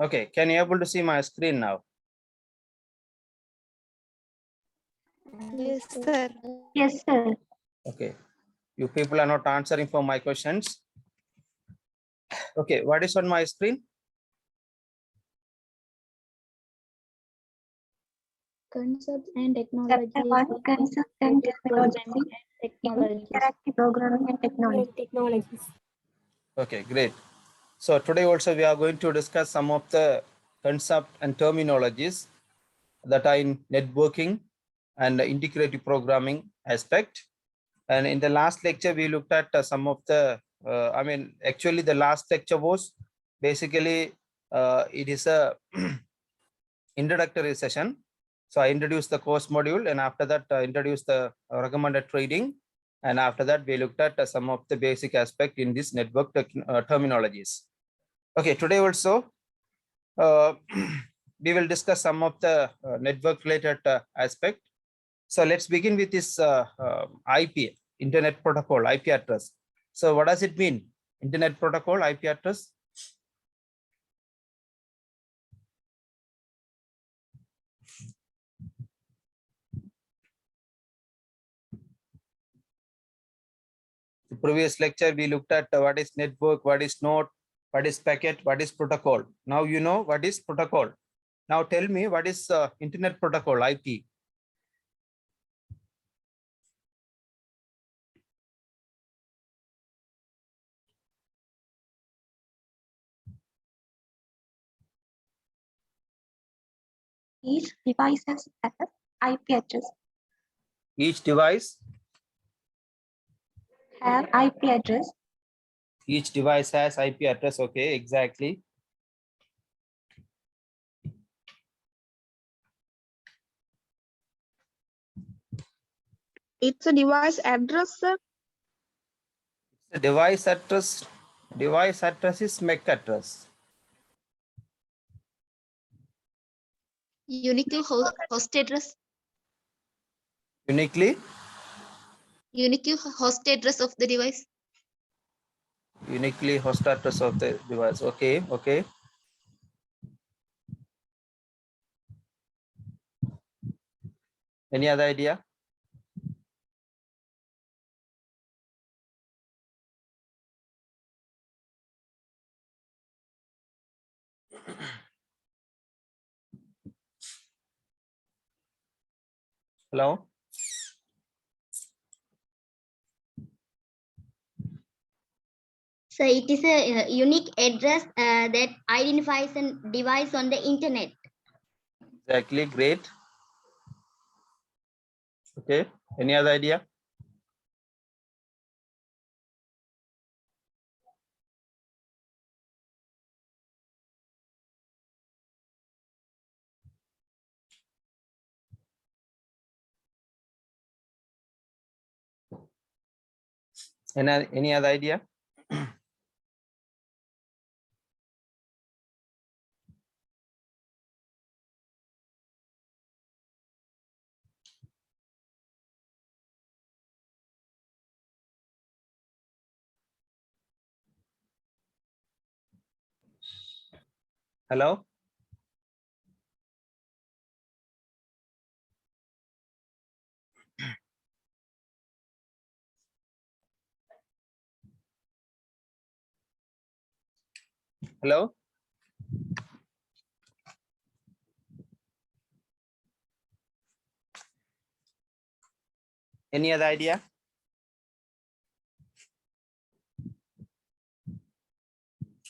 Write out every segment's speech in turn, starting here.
Okay, can you able to see my screen now? Yes, sir. Yes, sir. Okay, you people are not answering for my questions. Okay, what is on my screen? Concepts and Chapter technologies. 1, Concept and Programming Terminologies and in technologies. Interactive Programming and Technology. Okay, great. So today also we are going to discuss some of the concept and terminologies that are in networking and integrative programming aspect. And in the last lecture, we looked at some of the, actually the last lecture was basically, it is a introductory session. So I introduced the course module, and after that introduced the recommended trading. And after that, we looked at some of the basic aspect in this network terminologies. Okay, today also, we will discuss some of the network related aspect. So let's begin with this IP, Internet Protocol, IP address. So what does it mean? Internet Protocol, IP address? The previous lecture, we looked at what is network, what is node, what is packet, what is protocol. Now you know what is protocol. Now tell me what is Internet Protocol, IP? Each device has an IP address. Each device? Have IP address. Each device has IP address, okay, exactly. It's a device address, sir. The device address is MAC address. Unique host address. Uniquely? Unique host address of the device. Uniquely host address of the device. Okay, okay. Any other idea? Hello? So it is a unique address that identifies a device on the internet. Exactly, great. Okay, any other idea? Any other idea? Hello? Hello? Any other idea?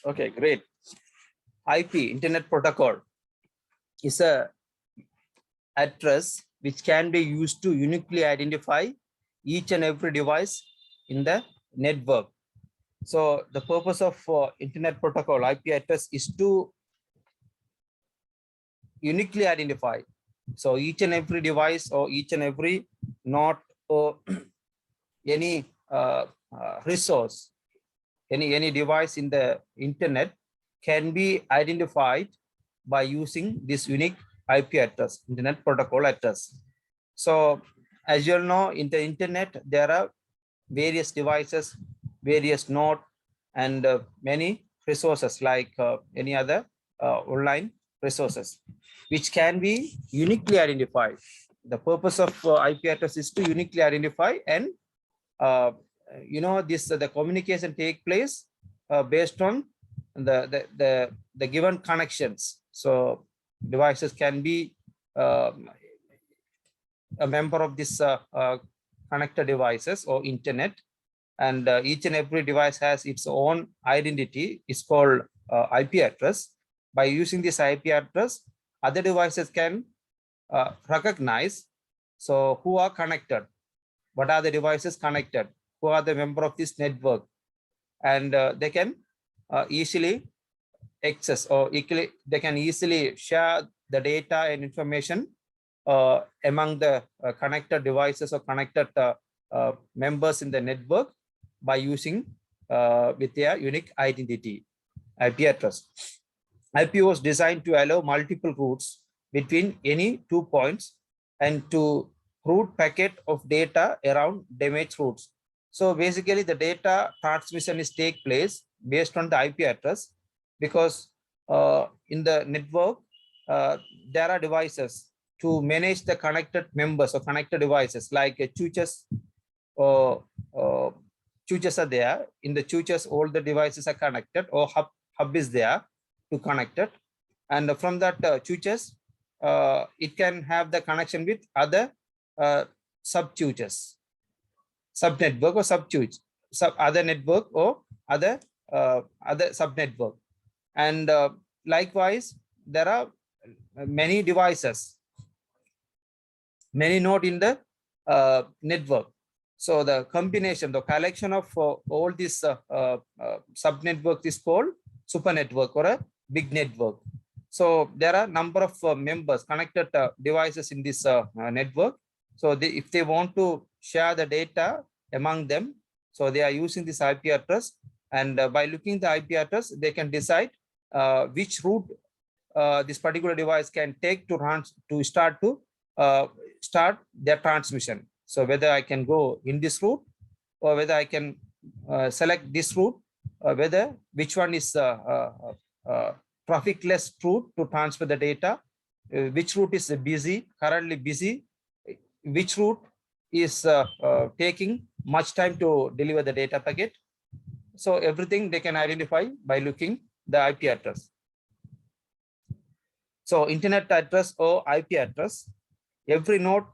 Okay, great. IP, Internet Protocol, is a address which can be used to uniquely identify each and every device in the network. So the purpose of Internet Protocol, IP address, is to uniquely identify. So each and every device or each and every node or any resource, any device in the internet can be identified by using this unique IP address, Internet Protocol address. So as you all know, in the internet, there are various devices, various nodes, and many resources like any other online resources, which can be uniquely identified. The purpose of IP address is to uniquely identify, and the communication take place based on the given connections. So devices can be a member of this connected devices or internet, and each and every device has its own identity. It's called IP address. By using this IP address, other devices can recognize so who are connected, what are the devices connected, who are the member of this network, and they can easily access, or they can easily share the data and information among the connected devices or connected members in the network by using with their unique identity, IP address. IP was designed to allow multiple routes between any 2 points and to route packet of data around damaged routes. So basically the data transmission is take place based on the IP address, because in the network there are devices to manage the connected members or connected devices, like switches or switches are there. In the switches, all the devices are connected, or hub is there to connect it. And from that switches, it can have the connection with other sub switches, sub network or sub switch, other network or other sub network. And likewise, there are many devices, many node in the network. So the combination, the collection of all these sub network is called super network or a big network. So there are number of members, connected devices in this network. So if they want to share the data among them, so they are using this IP address, and by looking the IP address, they can decide which route this particular device can take to start their transmission. So whether I can go in this route, or whether I can select this route, whether which one is traffic-less route to transfer the data, which route is currently busy, which route is taking much time to deliver the data packet. So everything they can identify by looking the IP address. So internet address or IP address, every node,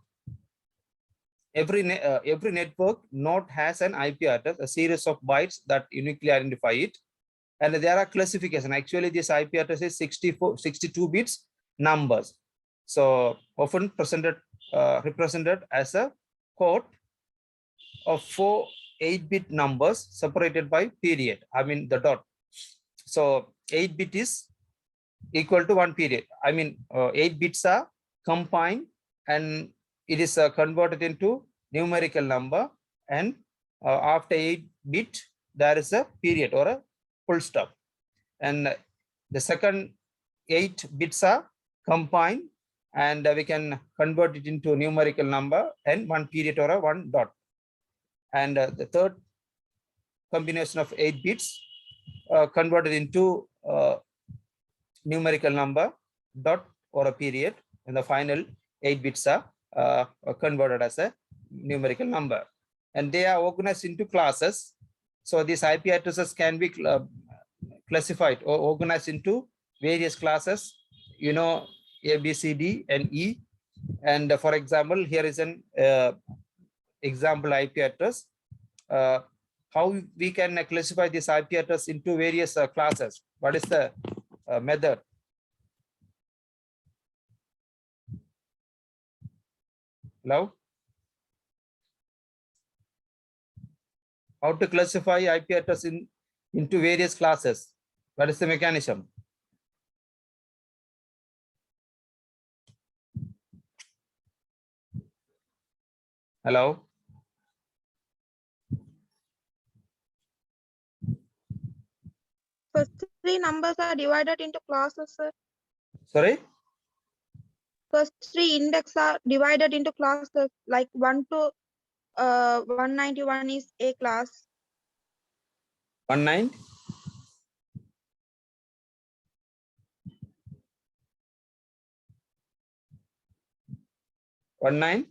every network node has an IP address, a series of bytes that uniquely identify it. And there are classification. Actually, this IP address is 62 bits numbers. So often represented as a code of 4 8-bit numbers separated by period, I mean the dot. So 8-bit is equal to 1 period. I mean 8 bits are combined, and it is converted into numerical number, and after 8-bit there is a period or a full stop, and the second 8 bits are combined, and we can convert it into numerical number and 1 period or a 1 dot, and the third combination of 8 bits converted into numerical number, dot or a period, and the final 8 bits are converted as a numerical number, and they are organized into classes. So these IP addresses can be classified or organized into various classes, A, B, C, D, and E. And for example, here is an example IP address. How we can classify this IP address into various classes? What is the method? Hello? How to classify IP address into various classes? What is the mechanism? Hello? First three numbers are divided into classes, sir. Sorry? First three index are divided into classes, like 1 to 191 is A class. 19? 19.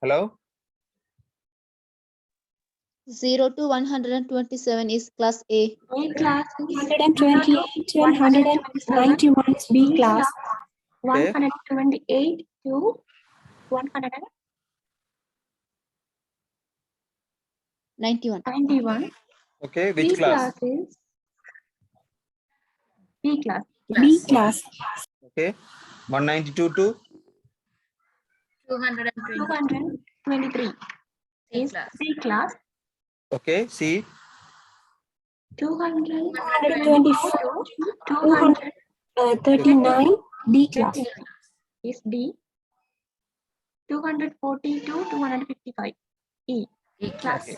Hello. 0 to 127 is class A. A class is 128 and 191 is B class. 128 to 191. 91. Okay, which B class? class is B class. B class. Okay, 192 to 220. 223 is C class. okay, C. 224 to 239 D class. 239 is D. 240 to 255 E class. Okay.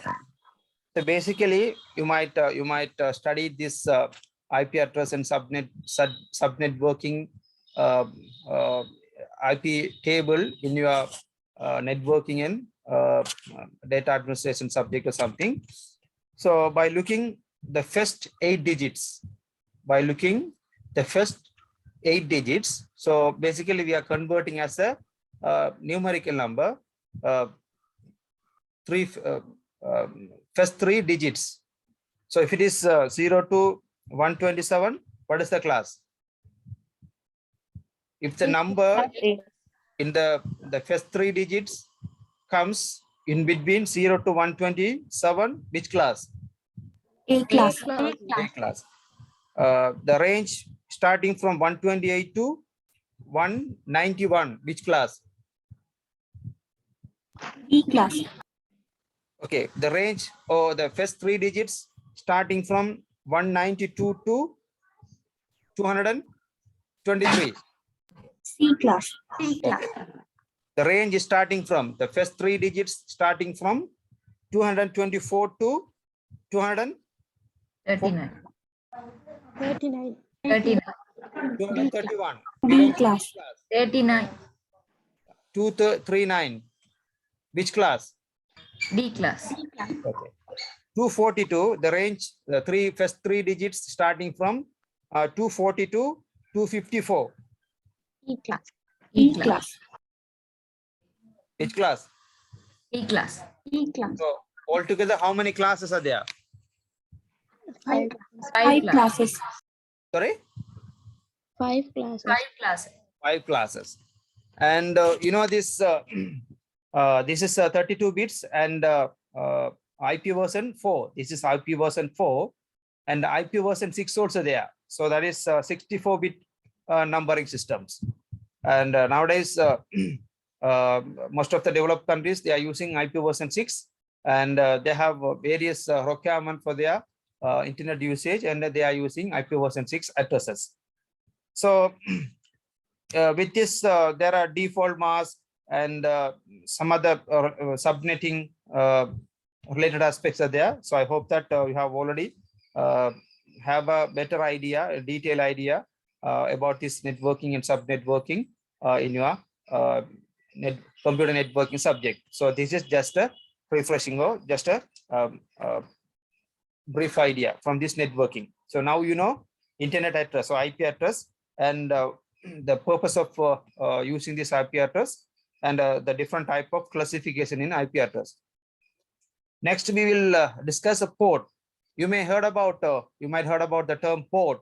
So basically, you might study this IP address and subnet working IP table in your networking and data administration subject or something. So by looking the first 8 digits, so basically we are converting as a numerical number, first 3 digits. So if it is 0 to 127, what is the class? If the number in the first 3 digits comes in between 0 to 127, which class? A class. A class. The range starting from 128 to 191, which class? B class. Okay, the range or the first 3 digits starting from 192 to 223. C class. C class. Okay. The range is starting from the first 3 digits starting from 224 to 239. 231. B class. 239. Which class? D class. Okay. 242, the range, the first three digits starting from 240 to 254. E class. E class. Which class? E class. E class. So altogether, how many classes are there? 5 5 classes. Sorry? 5 classes. 5 classes. 5 classes. And you know this, this is 32 bits and IP version 4. This is IP version 4 and IP version 6 also there. So that is 64-bit numbering systems. And nowadays, most of the developed countries, they are using IP version 6 and they have various requirements for their internet usage and they are using IP version 6 addresses. So with this, there are default masks and some other subnetting related aspects are there. So I hope that you have already have a better idea, a detailed idea about this networking and subnetworking in your computer networking subject. So this is just a refreshing or just a brief idea from this networking. So now you know internet address or IP address and the purpose of using this IP address and the different type of classification in IP address. Next, we will discuss a port. You might heard about the term port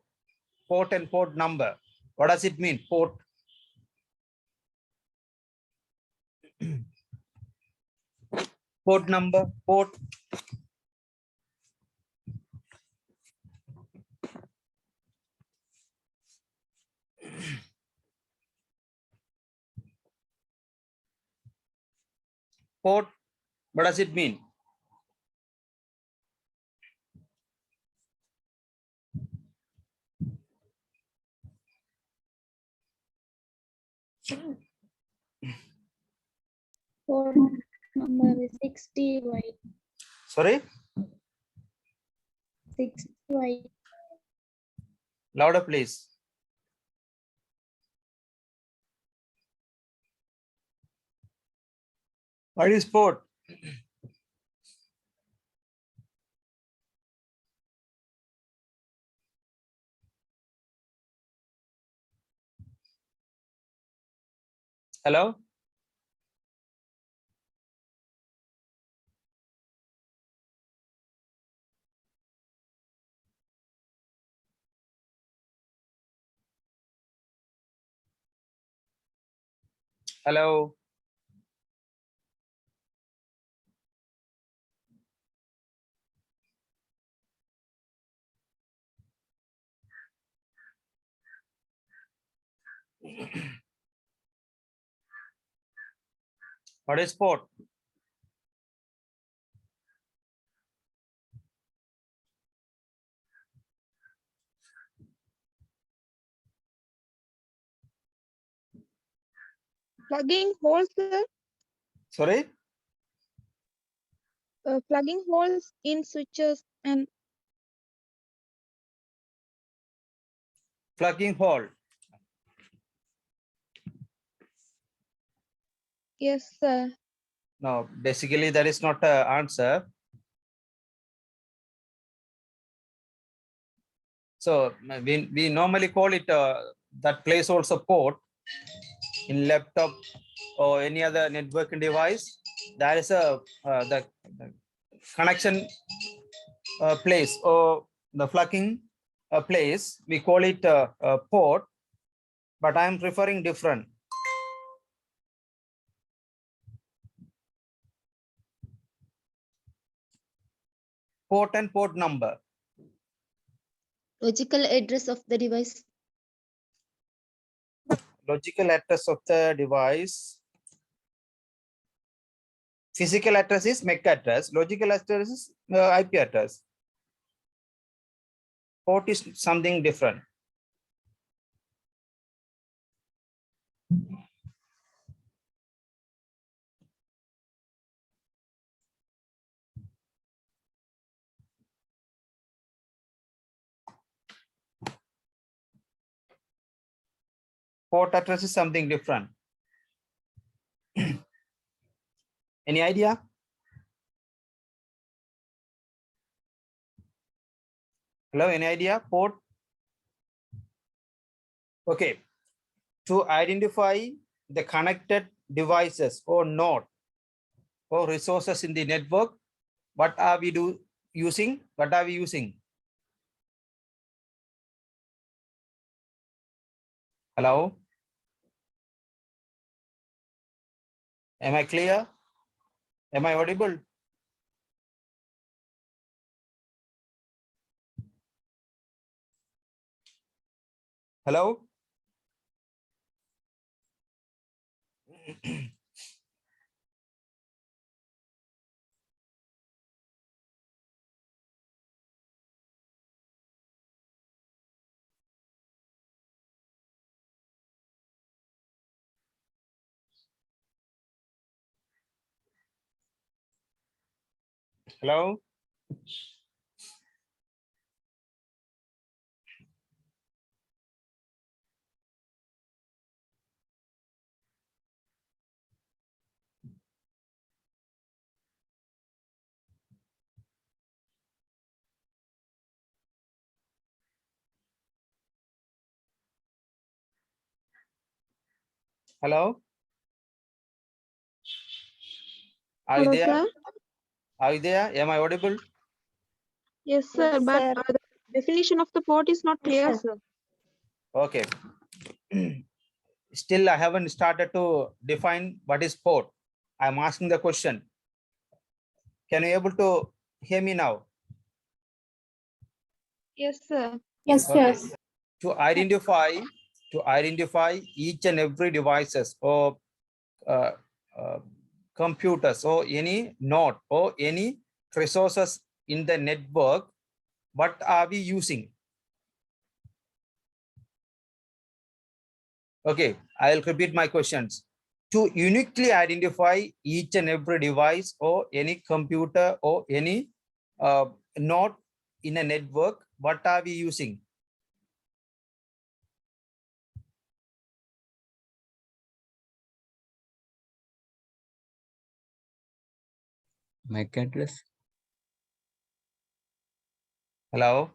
and port number. What does it mean? Port. Port number, port. Port, what does it mean? Port number is 60Y. Sorry, 60Y. louder please. What is port? Hello? Hello? What is port? Plugging holes, sir. Sorry? Plugging holes in switches and Plugging hole. yes, sir. No, basically that is not the answer. So we normally call it that place also port in laptop or any other networking device. That is the connection place or the plugging place. We call it a port, but I am referring different. Port and port number. Logical address of the device. Logical address of the device. Physical address is MAC address. Logical address is IP address. Port is something different. Port address is something different. Any idea? Hello, any idea? Port. Okay. To identify the connected devices or node or resources in the network, what are we using? What are we using? Hello? Am I clear? Am I audible? Hello? Hello? Hello? Are you Hello, there? sir. Are you there? Am I audible? Yes, sir. Yes, But sir. the definition of the port is not clear, Yes, sir. Okay. Still, I haven't started to define what is port. I'm asking the question. Can you able to hear me now? Yes, sir. Yes, Okay. sir. To identify each and every devices or uh, uh, computers or any node or any resources in the network, what are we using? Okay, I'll repeat my questions. To uniquely identify each and every device or any computer or any node in a network, what are we using? MAC address. Hello.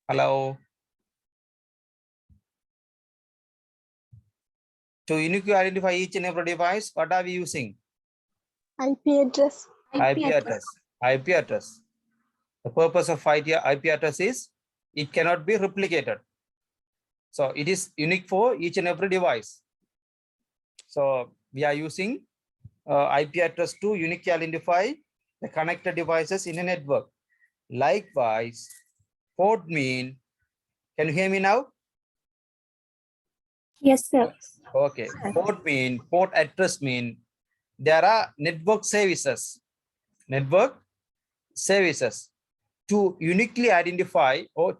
Hello. To uniquely identify each and every device, what are we using? IP address. IP address. IP address. The purpose of IP address is it cannot be replicated. So it is unique for each and every device. So we are using IP address to uniquely identify the connected devices in a network. Likewise, port mean, can you hear me now? Yes, sir. Okay, port address mean there are network services to uniquely identify or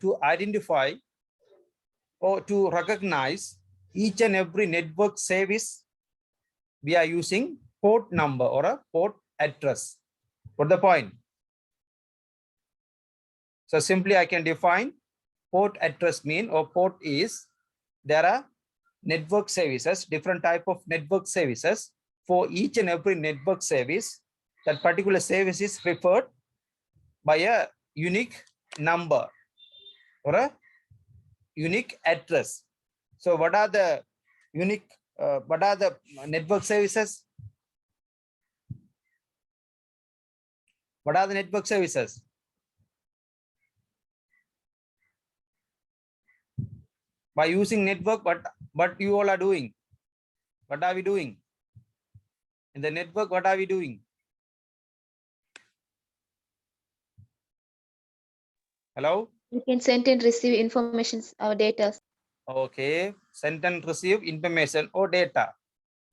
to recognize each and every network service. We are using port number or a port address. What the point? So simply I can define port address mean or port is there are network services, different type of network services. For each and every network service, that particular service is referred by a unique number or a unique address. So what are the network services? What are the network services? By using network, what you all are doing? What are we doing? In the network, what are we doing? Hello? You can send and receive information or data. Okay, send and receive information or data.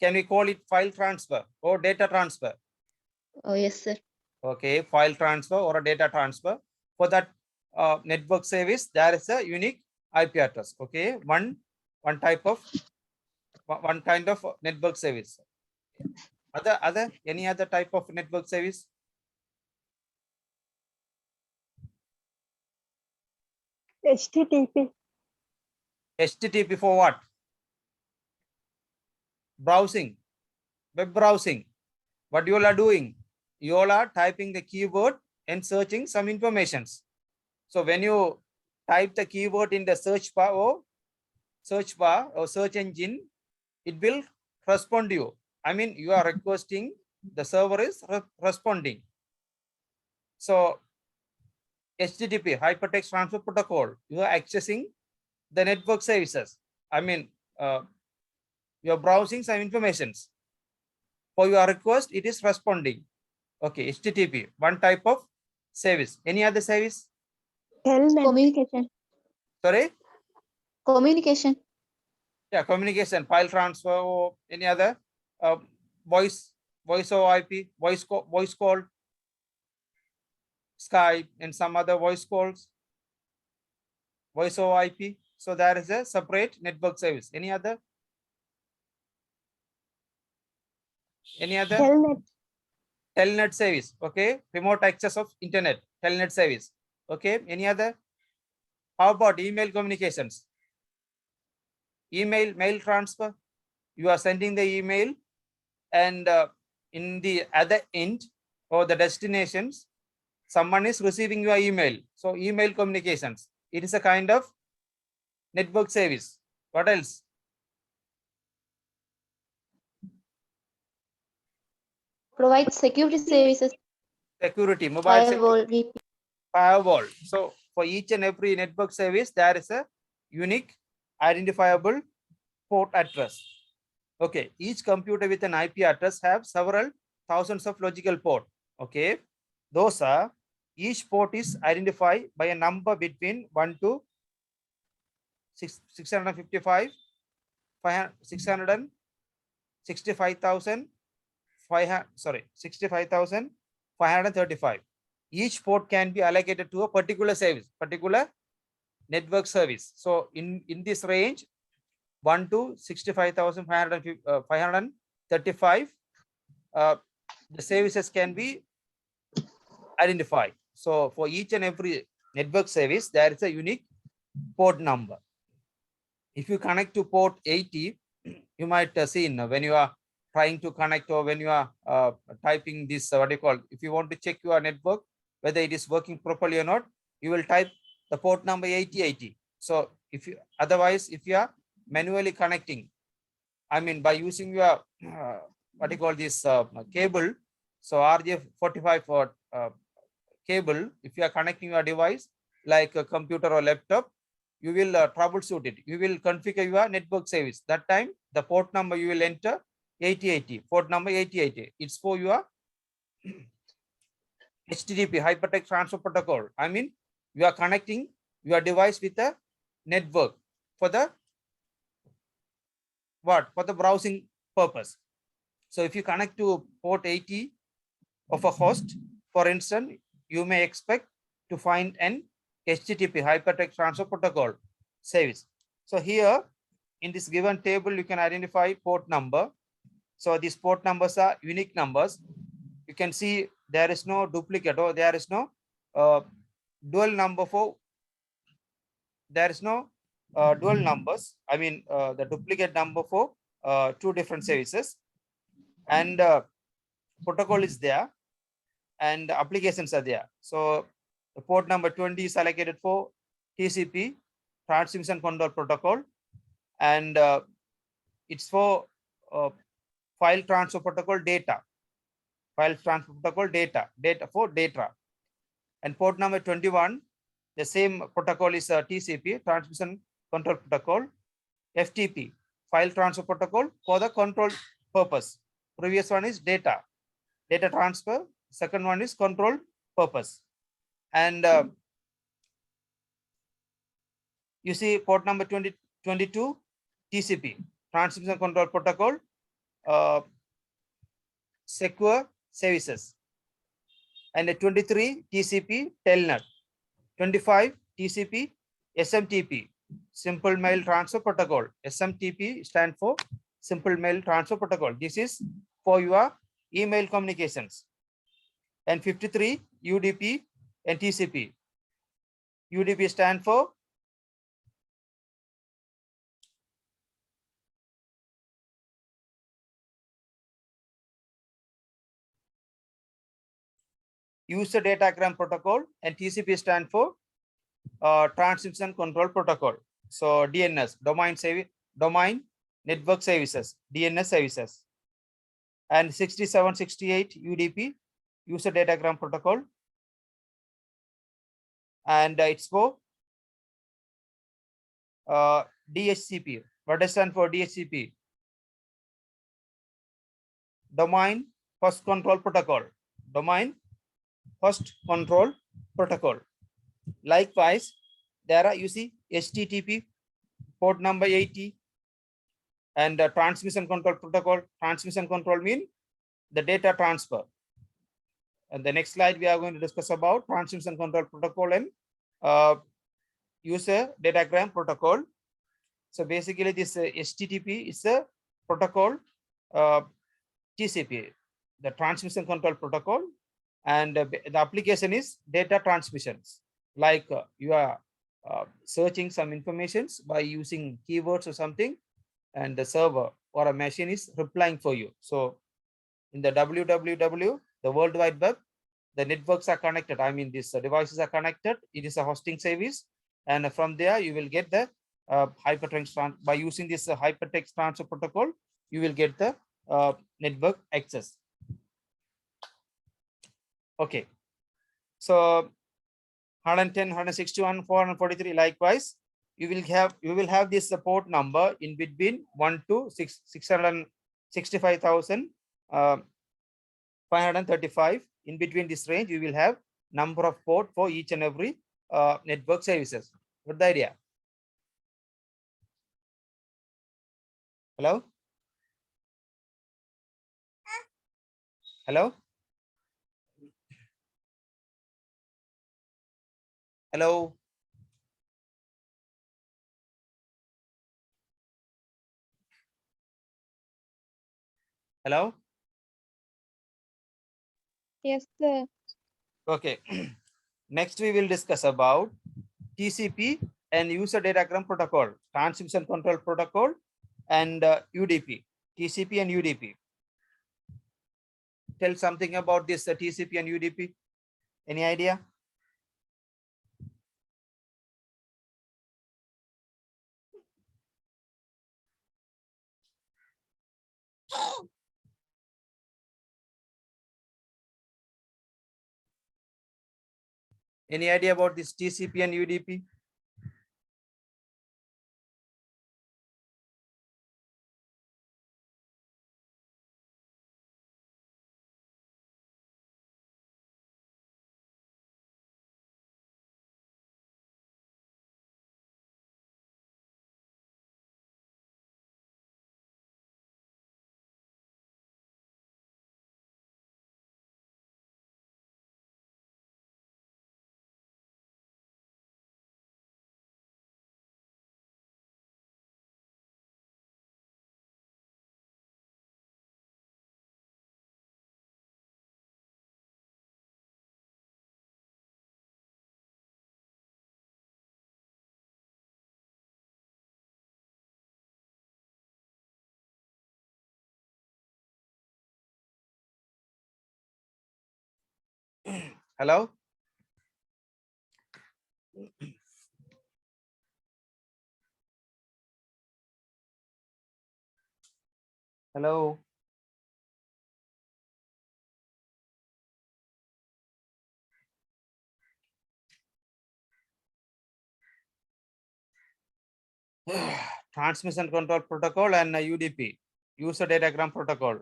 Can we call it file transfer or data transfer? Oh, yes, sir. Okay, file transfer or a data transfer. For that network service, there is a unique IP address. Okay, one kind of network service. Any other type of network service? HTTP. HTTP for what? Browsing, web browsing. What you all are doing? You all are typing the keyword and searching some informations. So when you type the keyword in the search bar or search engine, it will respond to you. I mean, you are requesting, the server is responding. So HTTP, hypertext transfer protocol, you are accessing the network services. I mean, you are browsing some informations. For your request, it is responding. Okay, HTTP, one type of service. Any other service? Telnet. Communication. Sorry? Communication. Yeah, communication, file transfer, or any other voice over IP, voice call, Skype, and some other voice calls, voice over IP. So there is a separate network service. Any other? Telnet. Telnet service. Okay, remote access of internet, telnet service. Okay, any other? How about email communications? Mail transfer. You are sending the email, and in the other end or the destinations, someone is receiving your email. So email communications, it is a kind of network service. What else? Provide security services. Security, mobile security, Firewall, VPN. firewall. So for each and every network service, there is a unique identifiable port address. Okay, each computer with an IP address have several thousands of logical port. Okay, those are, each port is identified by a number between 1 to 655, 65,535. Each port can be allocated to a particular service, particular network service. So in this range, 1 to 65,535, the services can be identified. So for each and every network service, there is a unique port number. If you connect to port 80, you might see when you are trying to connect, or when you are typing this, what do you call, if you want to check your network, whether it is working properly or not, you will type the port number 8080. So if you, otherwise, if you are manually connecting, I mean, by using your, what do you call this, cable, so RJ45 for cable, if you are connecting your device like a computer or laptop, you will troubleshoot it. You will configure your network service. That time, the port number you will enter 8080, port number 8080. It's for your HTTP, hypertext transfer protocol. I mean, you are connecting your device with a network for the what? For the browsing purpose. So if you connect to port 80 of a host, for instance, you may expect to find an HTTP, hypertext transfer protocol service. So here in this given table, you can identify port number. So these port numbers are unique numbers. You can see there is no duplicate, or there is no dual number for, there is no dual numbers. I mean, the duplicate number for two different services, and protocol is there, and applications are there. So the port number 20 is allocated for TCP, transmission control protocol, and it's for file transfer protocol data, file transfer protocol data for data. And port number 21, the same protocol is TCP, transmission control protocol, FTP, file transfer protocol for the control purpose. Previous one is data transfer. Second one is control purpose. And you see port number 22, TCP, transmission control protocol, secure services. And 23, TCP, telnet. 25, TCP, SMTP, simple mail transfer protocol. SMTP stand for simple mail transfer protocol. This is for your email communications. And 53, UDP and TCP. UDP stand for user datagram protocol, and TCP stand for transmission control protocol. So DNS, domain network services, DNS services. And 67, 68, UDP, user datagram protocol, and it's for DHCP. What does stand for DHCP? Domain host control protocol. Domain host control protocol. Likewise, there are, you see, HTTP port number 80, and transmission control protocol. Transmission control mean the data transfer. And the next slide we are going to discuss about transmission control protocol and user datagram protocol. So basically this HTTP is a protocol, TCP, the transmission control protocol, and the application is data transmissions. Like you are searching some informations by using keywords or something, and the server or a machine is replying for you. So in the www, the World Wide Web, the networks are connected. I mean, these devices are connected. It is a hosting service, and from there you will get the hypertext. By using this hypertext transfer protocol, you will get the network access. Okay, so 110, 161, 443. Likewise, you will have this port number in between 1 to 665,000. 535. In between this range, you will have number of port for each and every network services. What the idea? Hello? Hello? Hello? Hello? Yes, sir. Okay. Next, we will discuss about TCP and user datagram protocol, transmission control protocol, and UDP, TCP and UDP. tell something about this TCP and UDP? Any idea? Any idea about this TCP and UDP? Hello? Hello? Transmission control protocol and UDP, user datagram protocol.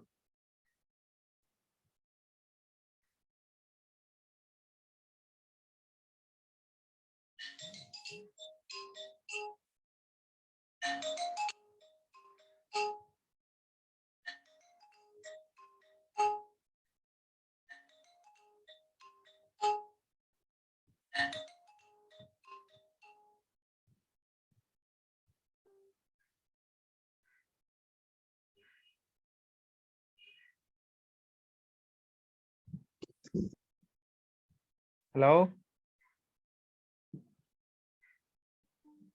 Hello?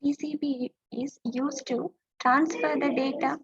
TCP is used to transfer the data.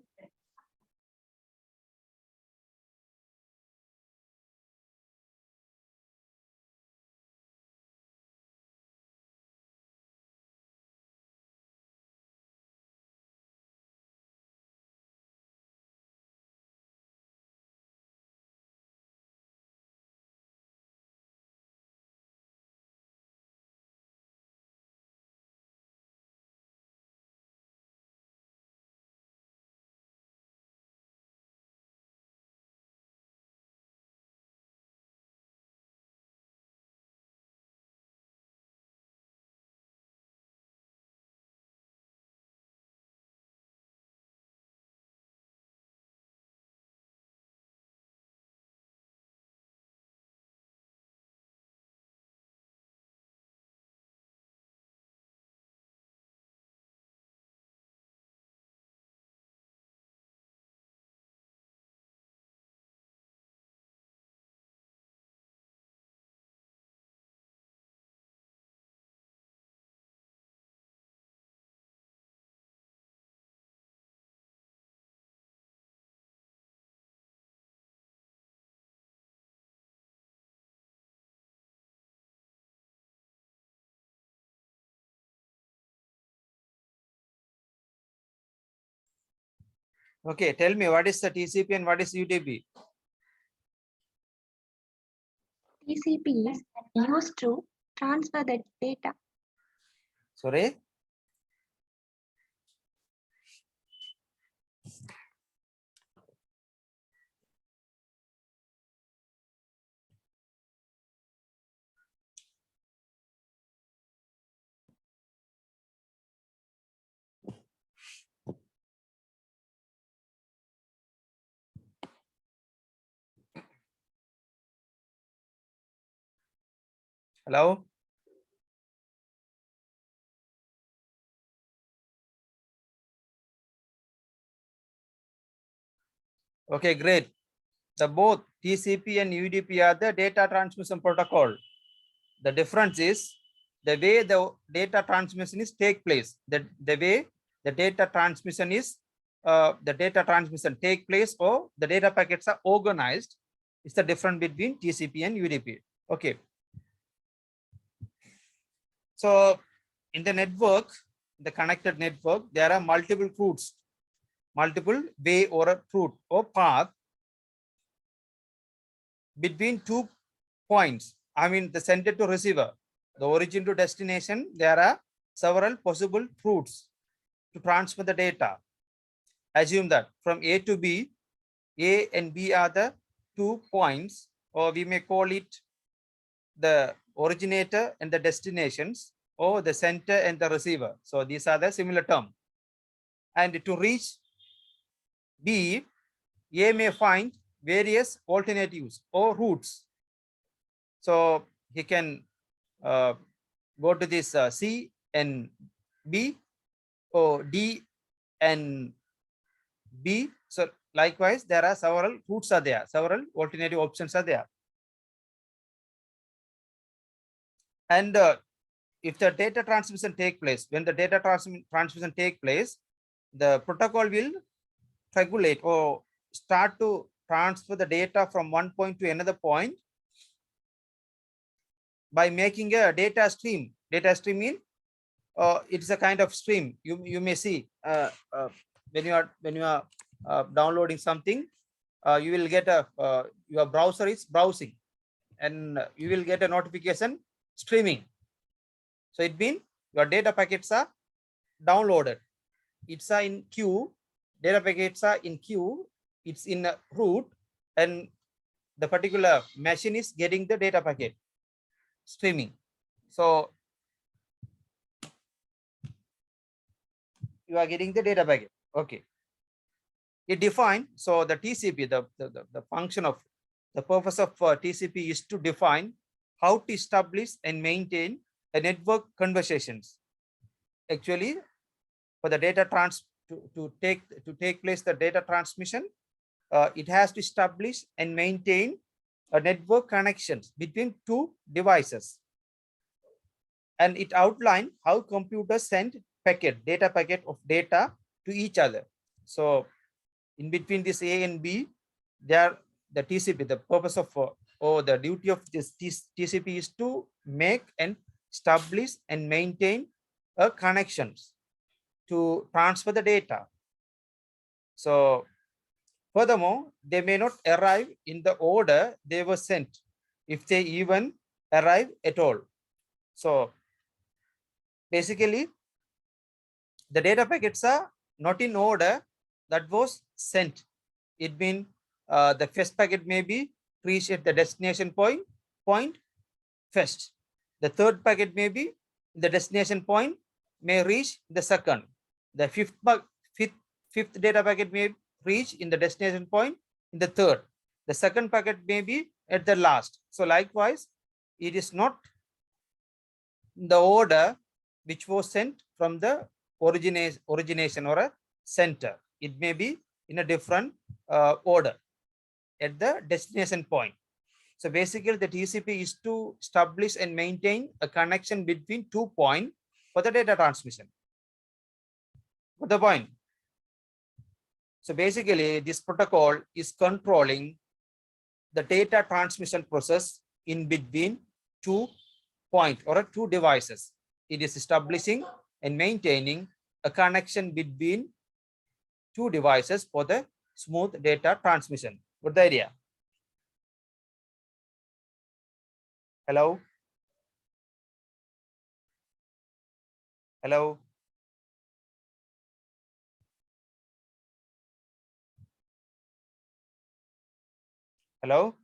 Okay, tell me what is the TCP and what is UDP? TCP is used to transfer the data. Sorry? Hello? Okay, great. The both TCP and UDP are the data transmission protocol. The difference is the way the data transmission is take place. The way the data transmission is take place, or the data packets are organized It's the difference between TCP and UDP. Okay. So in the network, the connected network, there are multiple routes, multiple way or a route or path between 2 points. I mean the sender to receiver, the origin to destination, there are several possible routes to transfer the data. Assume that from A to B, A and B are the 2 points, or we may call it the originator and the destinations, or the center and the receiver. So these are the similar term. And to reach B, A may find various alternatives or routes. So he can go to this C and B, or D and B. So likewise, there are several routes are there, several alternative options are there. And if the data transmission take place, when the data transmission take place, the protocol will regulate or start to transfer the data from one point to another point by making a data stream. Data stream means it's a kind of stream. You may see when you are downloading something, you will get a your browser is browsing, and you will get a notification streaming. So it means your data packets are downloaded. It's in queue. Data packets are in queue. It's in a route, and the particular machine is getting the data packet streaming. So you are getting the data packet. Okay. It defined. So the TCP, the function of the purpose of TCP is to define how to establish and maintain a network conversations. Actually, for the data to take place the data transmission, it has to establish and maintain a network connections between 2 devices. And it outlined how computers send data packet of data to each other. So in between this A and B, there the TCP, the purpose of or the duty of this TCP is to make and establish and maintain a connections to transfer the data. So furthermore, they may not arrive in the order they were sent, if they even arrive at all. So basically, the data packets are not in order that was sent. It means the first packet may be reached at the destination point first. The third packet may be the destination point may reach the second. The fifth data packet may reach in the destination point in the third. The second packet may be at the last. So likewise, it is not the order which was sent from the origination or a center. It may be in a different order at the destination point. So basically, the TCP is to establish and maintain a connection between 2 points for the data transmission. What the point? So basically, this protocol is controlling the data transmission process in between 2 points or 2 devices. It is establishing and maintaining a connection between 2 devices for the smooth data transmission. Good idea. Hello. Hello. Hello.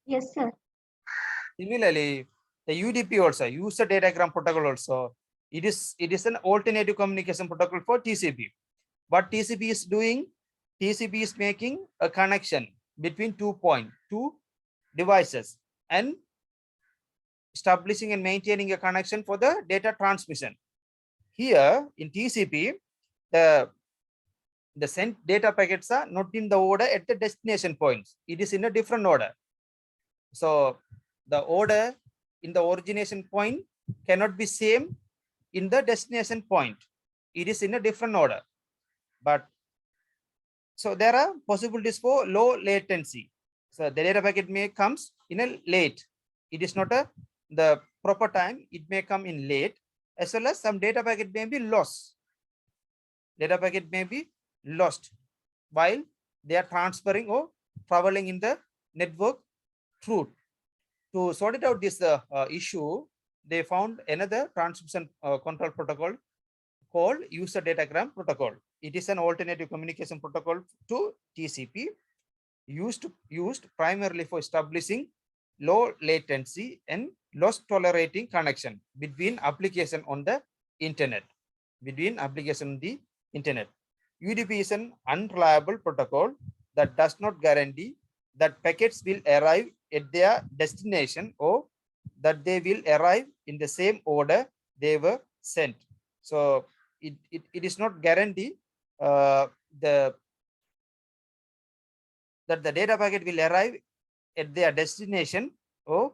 Yes, sir. Similarly, the UDP also, user datagram protocol also, it is an alternative communication protocol for TCP. What TCP is doing, TCP is making a connection between 2 devices and establishing and maintaining a connection for the data transmission. Here in TCP, the sent data packets are not in the order at the destination points. It is in a different order. So the order in the origination point cannot be same in the destination point. It is in a different order. But So there are possibilities for low latency. So the data packet may comes in a late. It is not a the proper time. It may come in late, as well as some data packet may be lost. Data packet may be lost while they are transferring or traveling in the network through. To sort it out this issue, they found another transmission control protocol called user datagram protocol. It is an alternative communication protocol to TCP, used primarily for establishing low latency and loss tolerating connection between application on the internet. UDP is an unreliable protocol that does not guarantee that packets will arrive at their destination or that they will arrive in the same order they were sent. So it is not guarantee that the data packet will arrive at their destination or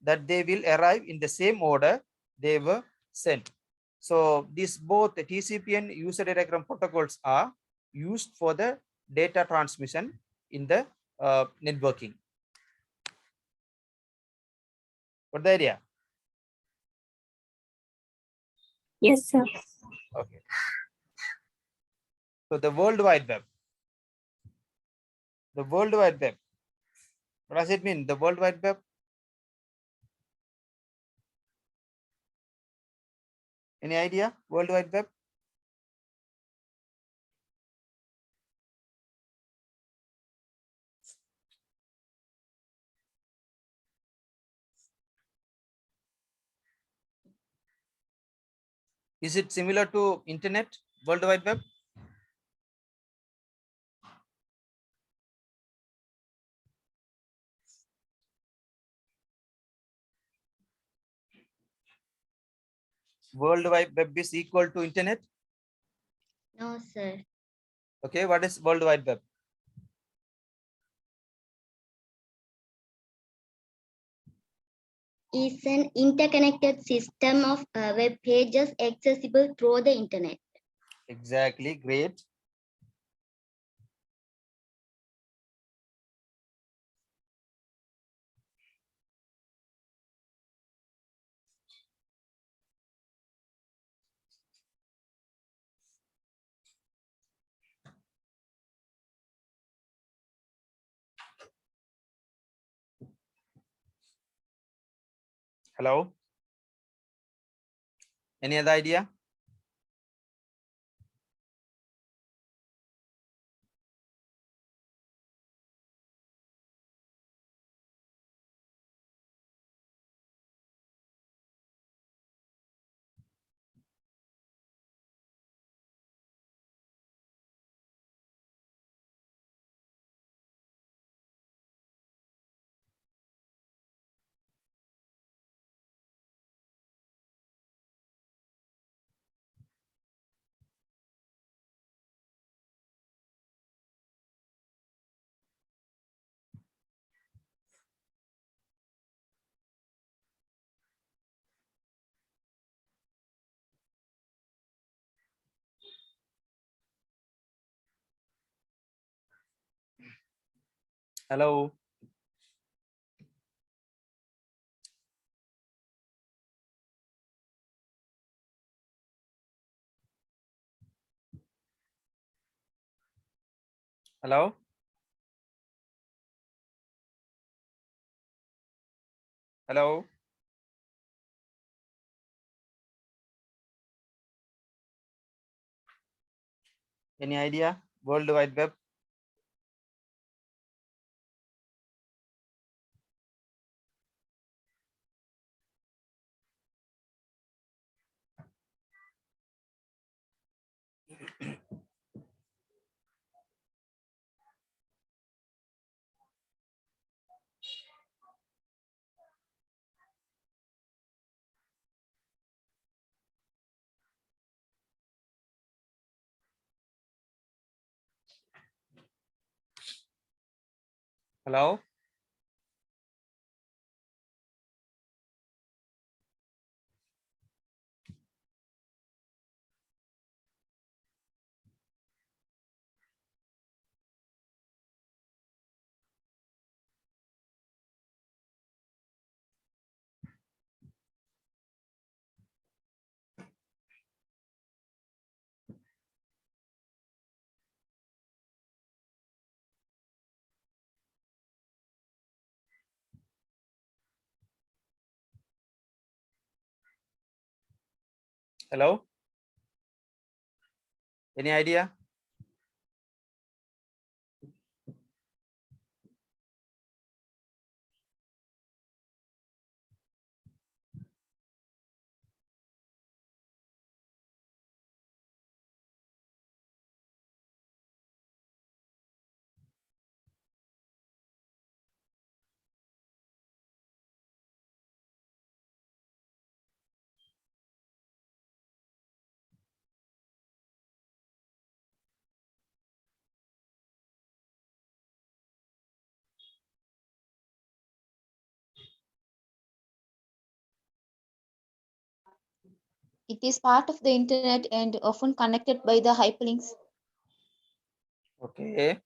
that they will arrive in the same order they were sent. So these both the TCP and user datagram protocols are used for the data transmission in the networking. What the idea? Yes, sir. Okay. So the World Wide Web. The World Wide Web. What does it mean? The World Wide Web? Any idea? World Wide Web? Is it similar to internet, World Wide Web? World Wide Web is equal to internet? No, sir. Okay, what is World Wide Web? Is an interconnected system of web pages accessible through the internet. Exactly, great. Hello? Any other idea? Hello? Hello? Hello? Any idea? World Wide Web? Hello? Hello? Any idea? It is part of the internet and often connected by the hyperlinks. Okay.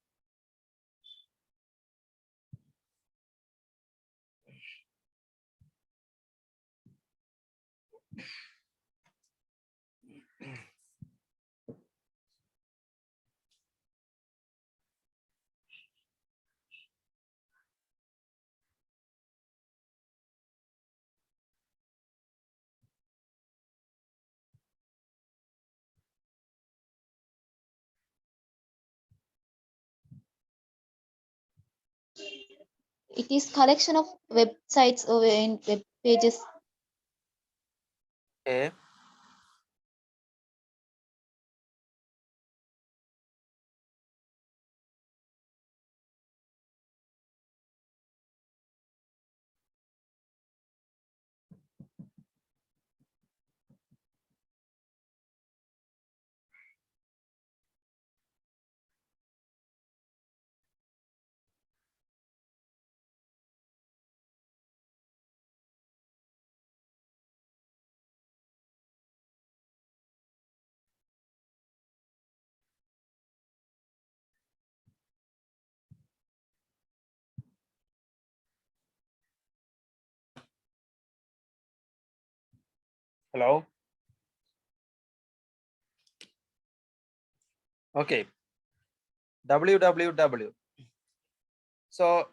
It is collection of websites or in web pages. Okay. Hello? Okay. www. So,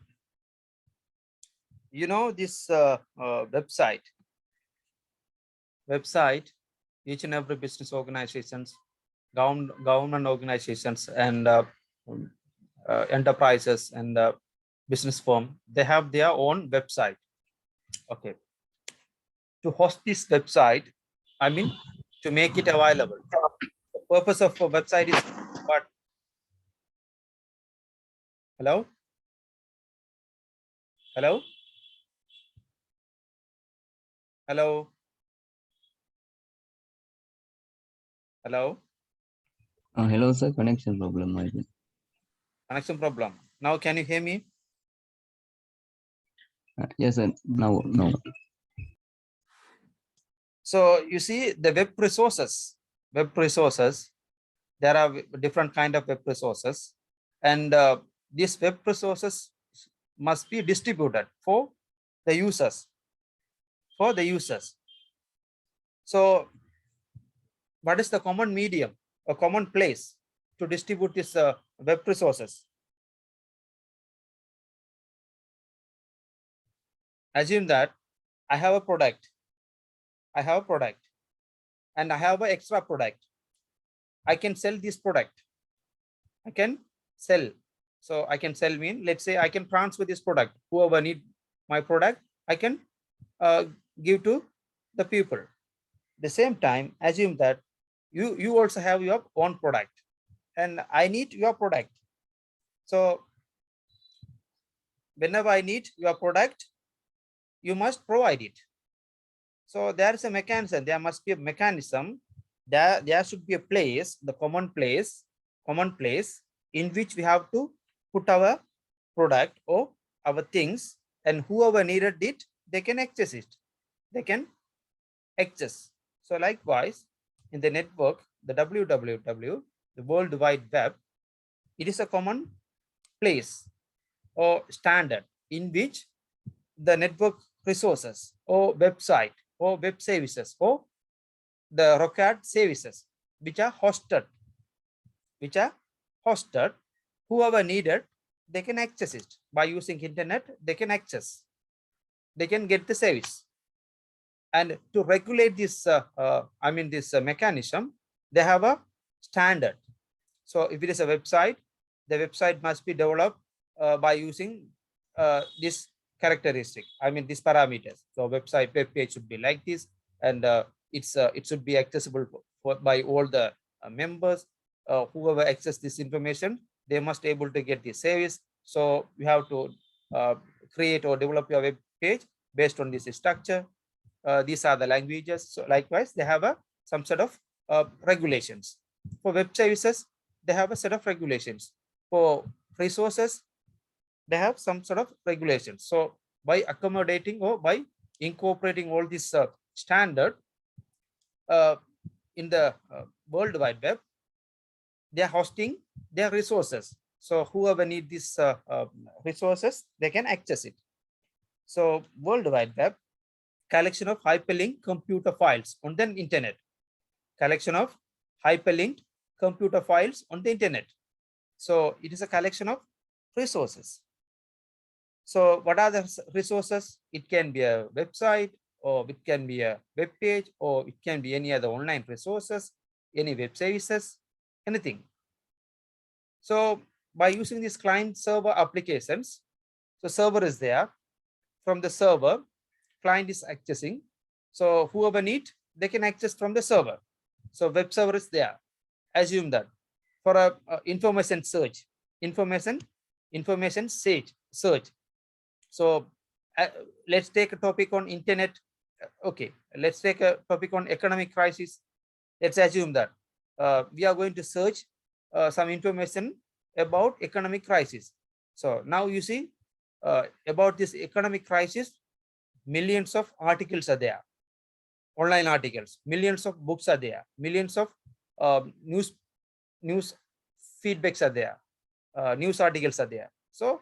you know this website, each and every business organizations, government organizations, and enterprises and business firm, they have their own website. Okay. To host this website, I mean, to make it available. The purpose of a website is what? Hello? Hello? Hello? Hello? Hello, sir. Connection problem, I think. Connection problem. Now, can you hear me? Yes, sir. Now, no. So you see the web resources, there are different kind of web resources, and these web resources must be distributed for the users, So what is the common medium, a common place to distribute these web resources? Assume that I have a product, and I have an extra product. I can sell this product. I can sell. So I can sell mean, let's say I can transfer this product. Whoever need my product, I can give to the people. The same time, assume that you also have your own product, and I need your product. So whenever I need your product, you must provide it. So there is a mechanism. There must be a mechanism. There should be a place, the common place in which we have to put our product or our things, and whoever needed it, they can access it. They can access. So likewise, in the network, the www, the World Wide Web, it is a common place or standard in which the network resources or website or web services or the record services which are hosted, whoever needed, they can access it by using internet. They can access, they can get the service. And to regulate this, this mechanism, they have a standard. So if it is a website, the website must be developed by using this characteristic, these parameters. So web page should be like this, and it should be accessible by all the members. Whoever access this information, they must able to get this service. So you have to create or develop your web page based on this structure. These are the languages. So likewise, they have some sort of regulations. For web services, they have a set of regulations. For resources, they have some sort of regulations. So by accommodating or by incorporating all this standard in the World Wide Web, they are hosting their resources. So whoever need these resources, they can access it. So World Wide Web, collection of hyperlinked computer files on the internet. Collection of hyperlinked computer files on the internet. So it is a collection of resources. So what are the resources? It can be a website, or it can be a web page, or it can be any other online resources, any web services, anything. So by using these client server applications, so server is there. From the server, client is accessing. So whoever need, they can access from the server. So web server is there. Assume that for a information search, information search. So let's take a topic on internet. Okay, let's take a topic on economic crisis. Let's assume that we are going to search some information about economic crisis. So now you see about this economic crisis, millions of articles are there, online articles, millions of books are there, millions of news feedbacks are there, news articles are there. So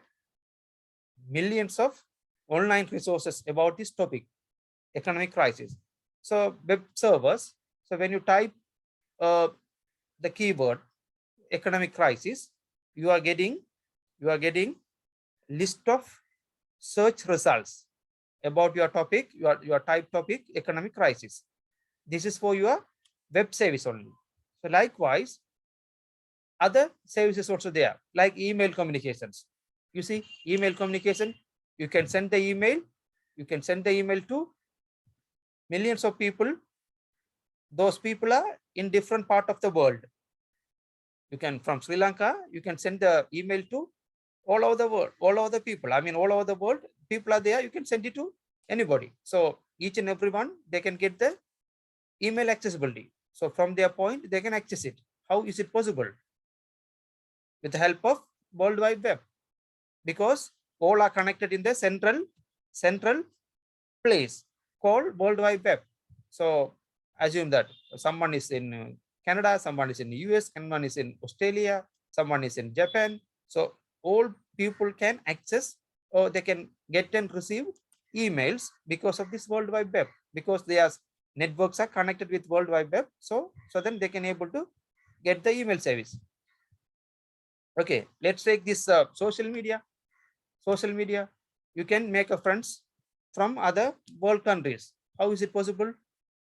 millions of online resources about this topic, economic crisis. So web servers, so when you type the keyword economic crisis, you are getting list of search results about your topic, your type topic, economic crisis. This is for your web service only. So likewise, other services also there, like email communications. You see, email communication, you can send the email, to millions of people. Those people are in different part of the world. You can, from Sri Lanka, you can send the email to all over the world, all over the people. All over the world, people are there. You can send it to anybody. So each and everyone, they can get the email accessibility. So from their point, they can access it. How is it possible? With the help of World Wide Web, because all are connected in the central place called World Wide Web. So assume that someone is in Canada, someone is in the US, someone is in Australia, someone is in Japan. So all people can access, or they can get and receive emails because of this World Wide Web, because their networks are connected with World Wide Web. So then they can able to get the email service. Okay, let's take this social media. Social media, you can make a friends from other world countries. How is it possible?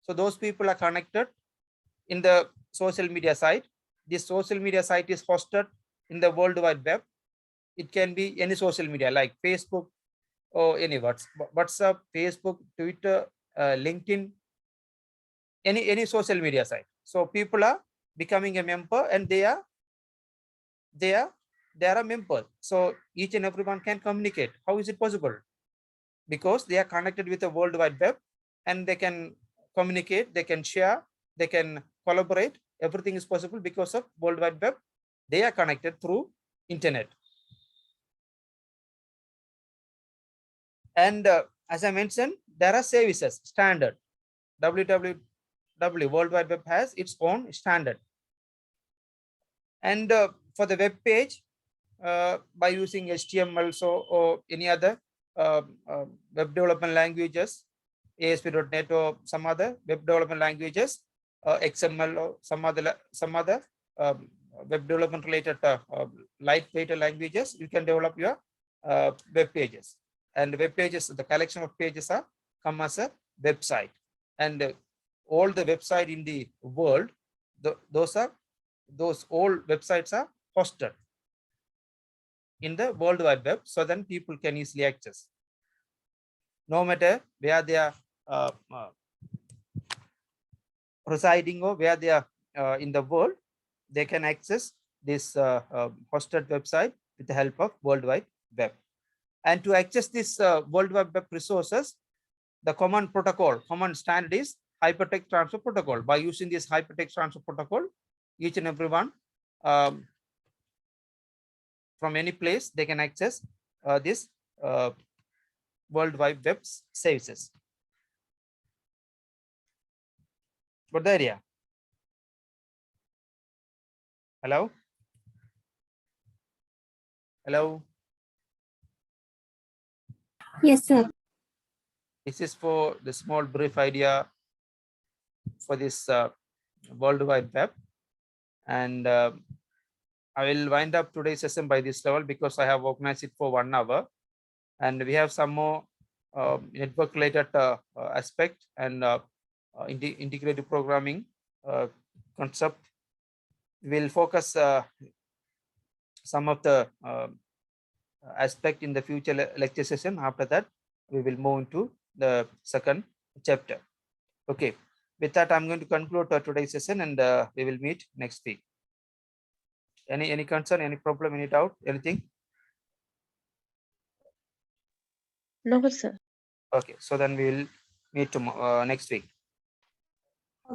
So those people are connected in the social media site. This social media site is hosted in the World Wide Web. It can be any social media like Facebook or any WhatsApp, Facebook, Twitter, LinkedIn, any social media site. So people are becoming a member, and they are a member. So each and everyone can communicate. How is it possible? Because they are connected with the World Wide Web, and they can communicate, they can share, they can collaborate. Everything is possible because of World Wide Web. They are connected through internet. And as I mentioned, there are services, standard. www World Wide Web has its own standard. And for the web page, by using HTML or any other web development languages, ASP.NET or some other web development languages, XML or some other web development related lightweight languages, you can develop your web pages. And web pages, the collection of pages are come as a website. and all the website in the world, those all websites are hosted in the World Wide Web, so then people can easily access. No matter where they are residing or where they are in the world, they can access this hosted website with the help of World Wide Web. And to access this World Wide Web resources, the common standard is hypertext transfer protocol. By using this hypertext transfer protocol, each and everyone from any place, they can access this World Wide Web services. But the area. Hello? Hello? Yes, sir. This is for the small brief idea for this World Wide Web. And I will wind up today's session by this level because I have organized it for 1 hour. And we have some more network related aspect and integrated programming concept. We will focus some of the aspect in the future lecture session. After that, we will move into the second chapter. Okay, with that, I'm going to conclude today's session, and we will meet next week. Any concern, any problem, any doubt, anything? No, sir. Okay, so then we will meet tomorrow, next week.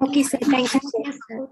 Okay, sir. Thank you, sir. Yes, sir.